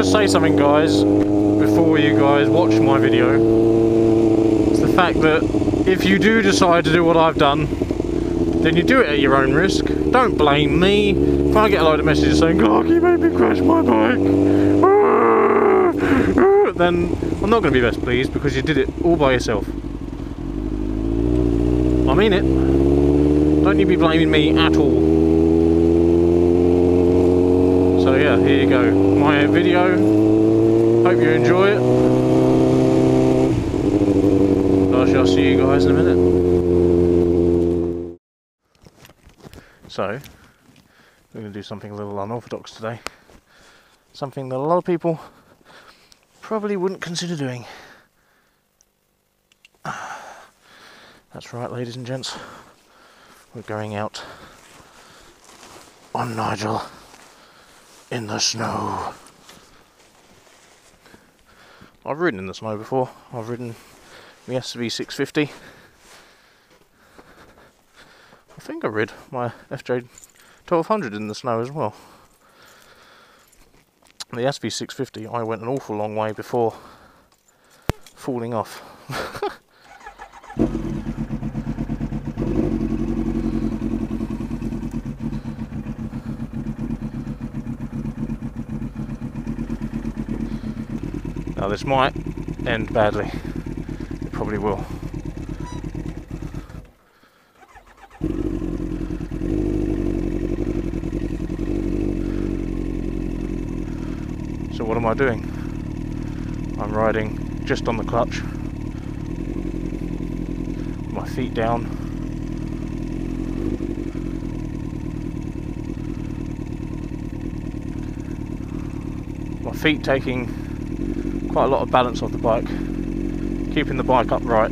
to say something, guys, before you guys watch my video. It's the fact that if you do decide to do what I've done, then you do it at your own risk. Don't blame me. If I get a load of messages saying, "Clarky, you made me crash my bike," then I'm not going to be best pleased, because you did it all by yourself. I mean it. Don't you be blaming me at all. So yeah, here you go. My video. Hope you enjoy it. I shall see you guys in a minute. So, we're going to do something a little unorthodox today. Something that a lot of people probably wouldn't consider doing. That's right, ladies and gents. We're going out on Nigel in the snow. I've ridden in the snow before. I've ridden the SV650. I think I rid my FJ1200 in the snow as well. The SV650, I went an awful long way before falling off. Now this might end badly. It probably will. So what am I doing? I'm riding just on the clutch, my feet down, my feet taking quite a lot of balance off the bike, keeping the bike upright.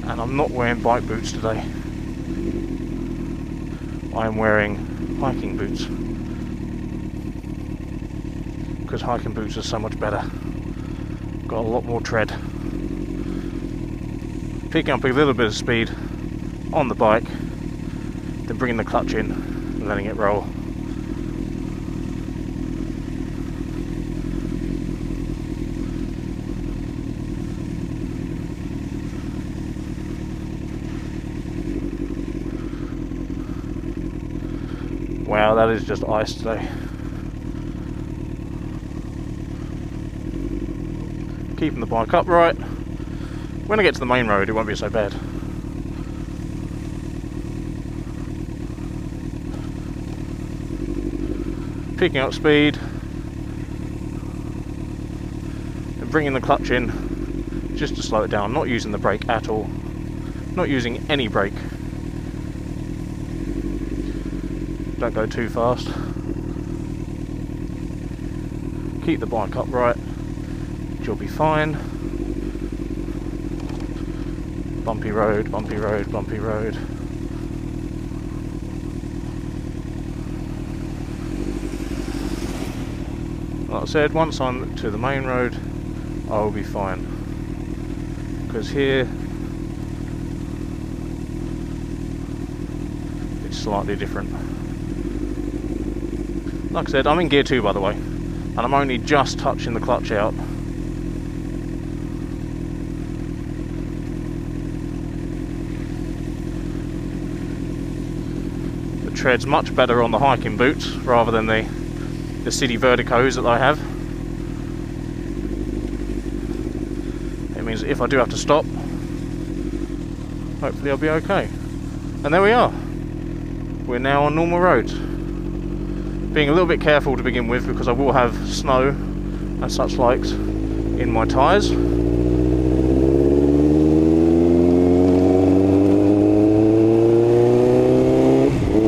And I'm not wearing bike boots today. I'm wearing hiking boots, because hiking boots are so much better. Got a lot more tread. Picking up a little bit of speed on the bike, then bringing the clutch in and letting it roll. Wow, that is just ice today. Keeping the bike upright. When I get to the main road, it won't be so bad. Picking up speed and bringing the clutch in just to slow it down. Not using the brake at all. Not using any brake. Don't go too fast. Keep the bike upright. You'll be fine. Bumpy road, bumpy road, bumpy road. Like I said, once I'm to the main road, I will be fine. Because here, it's slightly different. Like I said, I'm in gear 2 by the way, and I'm only just touching the clutch out. The tread's much better on the hiking boots rather than the city verticos that I have. It means that if I do have to stop, hopefully I'll be okay. And there we are. We're now on normal roads. Being a little bit careful to begin with, because I will have snow and such likes in my tyres.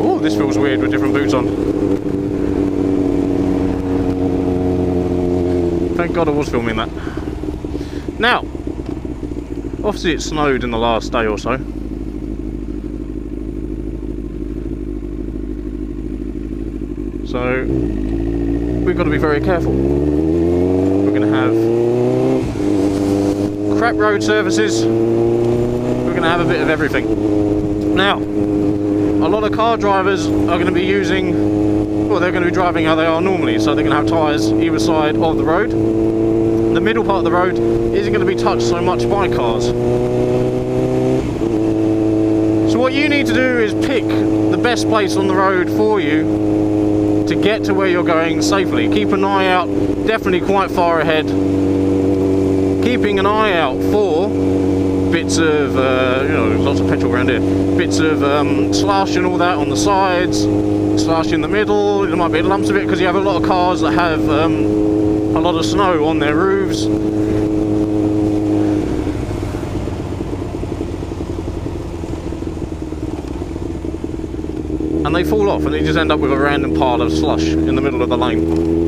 Oh, this feels weird with different boots on. Thank God I was filming that. Now, obviously it snowed in the last day or so. So we've got to be very careful. We're going to have crap road surfaces. We're going to have a bit of everything. Now, A lot of car drivers are going to be using, well, they're going to be driving how they are normally, so they're going to have tyres either side of the road. The middle part of the road isn't going to be touched so much by cars. So what you need to do is pick the best place on the road for you to get to where you're going safely. Keep an eye out, definitely quite far ahead. Keeping an eye out for bits of, you know, there's lots of petrol around here, bits of slush and all that on the sides, slush in the middle. There might be lumps of it because you have a lot of cars that have a lot of snow on their roofs. And they fall off and you just end up with a random pile of slush in the middle of the lane.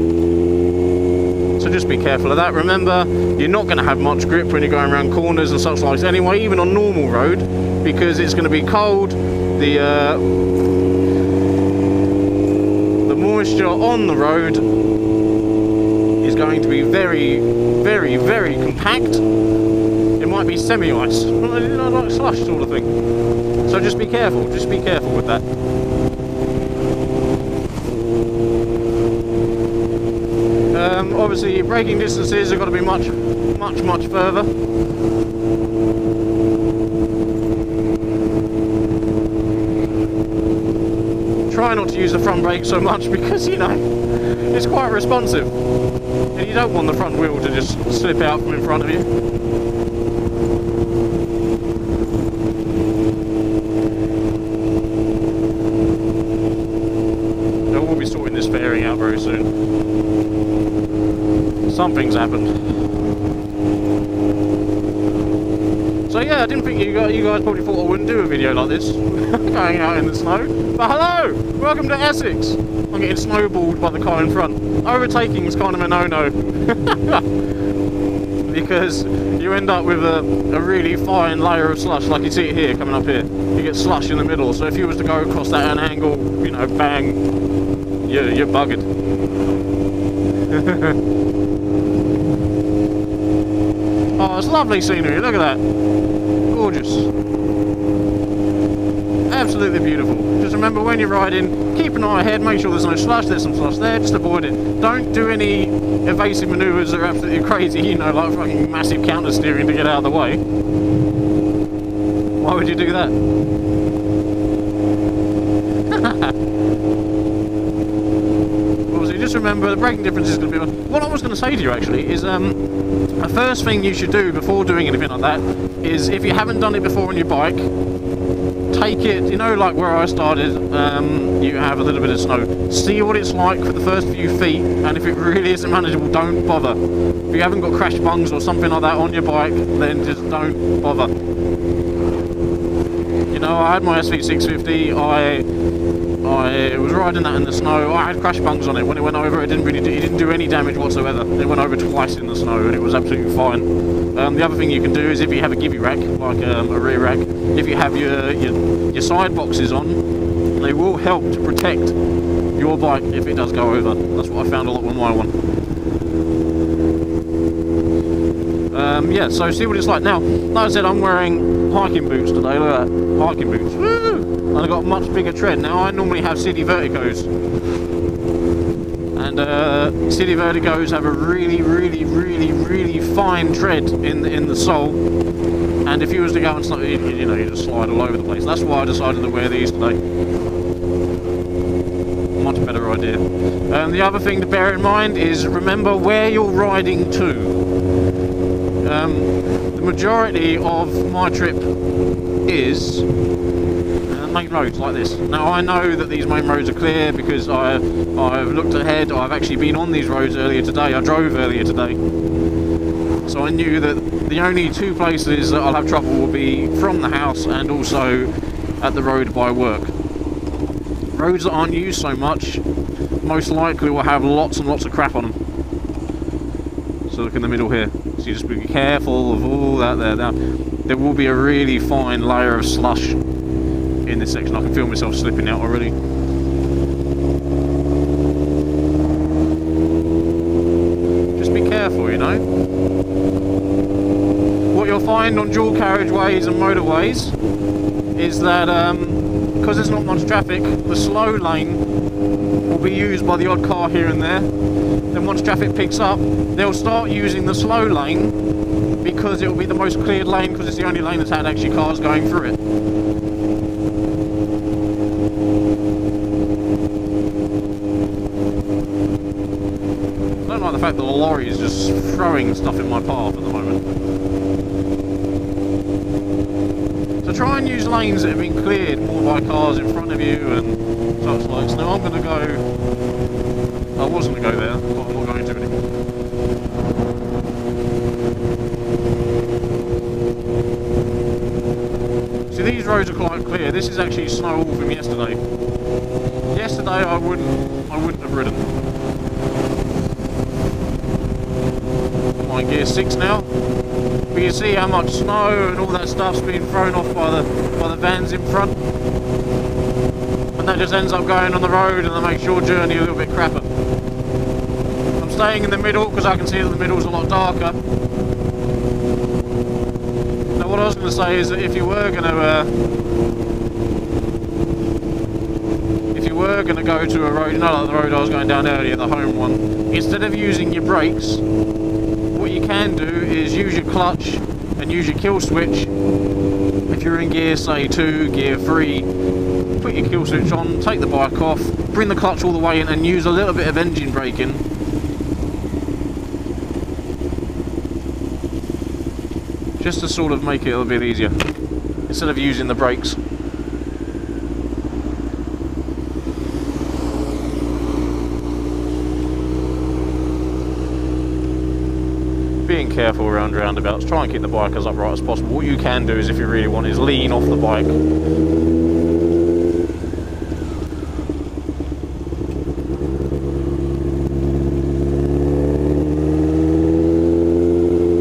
So just be careful of that. Remember, you're not going to have much grip when you're going around corners and such like anyway, even on normal road, because it's going to be cold. The moisture on the road is going to be very, very, very compact. It might be semi-ice, like slush sort of thing. So just be careful with that. Obviously, your braking distances have got to be much further. Try not to use the front brake so much because, you know, it's quite responsive. And you don't want the front wheel to just slip out from in front of you. I will be sorting this fairing out very soon. Something's happened. So yeah, I didn't think you guys probably thought I wouldn't do a video like this, going out in the snow. But hello! Welcome to Essex! I'm getting snowballed by the car in front. Overtaking is kind of a no-no. Because you end up with a really fine layer of slush, like you see it here, coming up here. You get slush in the middle, so if you was to go across that at an angle, you know, bang, you're buggered. Oh, it's lovely scenery, look at that. Gorgeous. Absolutely beautiful. Just remember when you're riding, keep an eye ahead, make sure there's no slush, there's some slush there, just avoid it. Don't do any evasive manoeuvres that are absolutely crazy, you know, like fucking massive counter steering to get out of the way. Why would you do that? Obviously, just remember the braking difference is going to be... What I was going to say to you actually is, the first thing you should do before doing anything like that is, if you haven't done it before on your bike, take it, you know, like where I started, you have a little bit of snow. See what it's like for the first few feet, and if it really isn't manageable, don't bother. If you haven't got crash bungs or something like that on your bike, then just don't bother. You know, I had my SV650, I was riding that in the snow. I had crash bungs on it. When it went over, it didn't do any damage whatsoever. It went over twice in the snow, and it was absolutely fine. The other thing you can do is, if you have a gibby rack, like a rear rack, if you have your side boxes on, they will help to protect your bike if it does go over. That's what I found a lot with my one. Yeah, so see what it's like. Now, like I said, I'm wearing hiking boots today. Look at that, hiking boots. Woo! And I've got a much bigger tread. Now, I normally have City Verticos. And City Verticos have a really, really, really, really fine tread in the sole. And if you was to go and slide, you know, you just slide all over the place. That's why I decided to wear these today. Much better idea. The other thing to bear in mind is, remember where you're riding to. The majority of my trip is main roads like this. Now, I know that these main roads are clear because I've looked ahead. I've actually been on these roads earlier today. I drove earlier today. So I knew that the only two places that I'll have trouble will be from the house and also at the road by work. Roads that aren't used so much most likely will have lots and lots of crap on them. So look in the middle here. So you just be careful of all that there. Now, there will be a really fine layer of slush in this section. I can feel myself slipping out already. Just be careful, you know. What you'll find on dual carriageways and motorways is that because there's not much traffic, the slow lane will be used by the odd car here and there. Then once traffic picks up, they'll start using the slow lane because it will be the most cleared lane because it's the only lane that's had actually cars going through it. I don't like the fact that the lorry is just throwing stuff in my path at the moment. So try and use lanes that have been cleared more by cars in front of you and such like. So now I'm going to go... I was going to go there, but I'm not going to anymore. See, these roads are quite clear. This is actually snow all from yesterday. Yesterday I wouldn't have ridden. I'm on gear 6 now. But you see how much snow and all that stuff's been thrown off by the vans in front. And that just ends up going on the road and that makes your journey a little bit crapper. I'm staying in the middle because I can see that the middle's a lot darker. Now what I was going to say is that if you were going to go to a road, not like the road I was going down earlier, the home one, instead of using your brakes, what you can do is use your clutch and use your kill switch. If you're in gear, say 2, gear 3, put your kill switch on, take the bike off, bring the clutch all the way in and use a little bit of engine braking. Just to sort of make it a little bit easier, instead of using the brakes. Being careful around roundabouts, try and keep the bike as upright as possible. What you can do is, if you really want, is lean off the bike.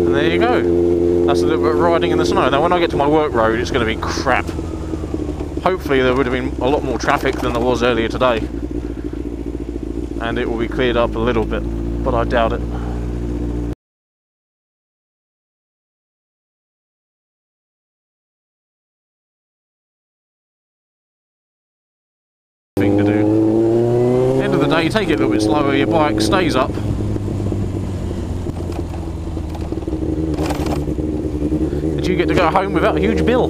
And there you go. That's a little bit of riding in the snow. Now when I get to my work road, it's going to be crap. Hopefully there would have been a lot more traffic than there was earlier today. And it will be cleared up a little bit, but I doubt it. Thing to do. At the end of the day, you take it a little bit slower, your bike stays up. And you get to go home without a huge bill.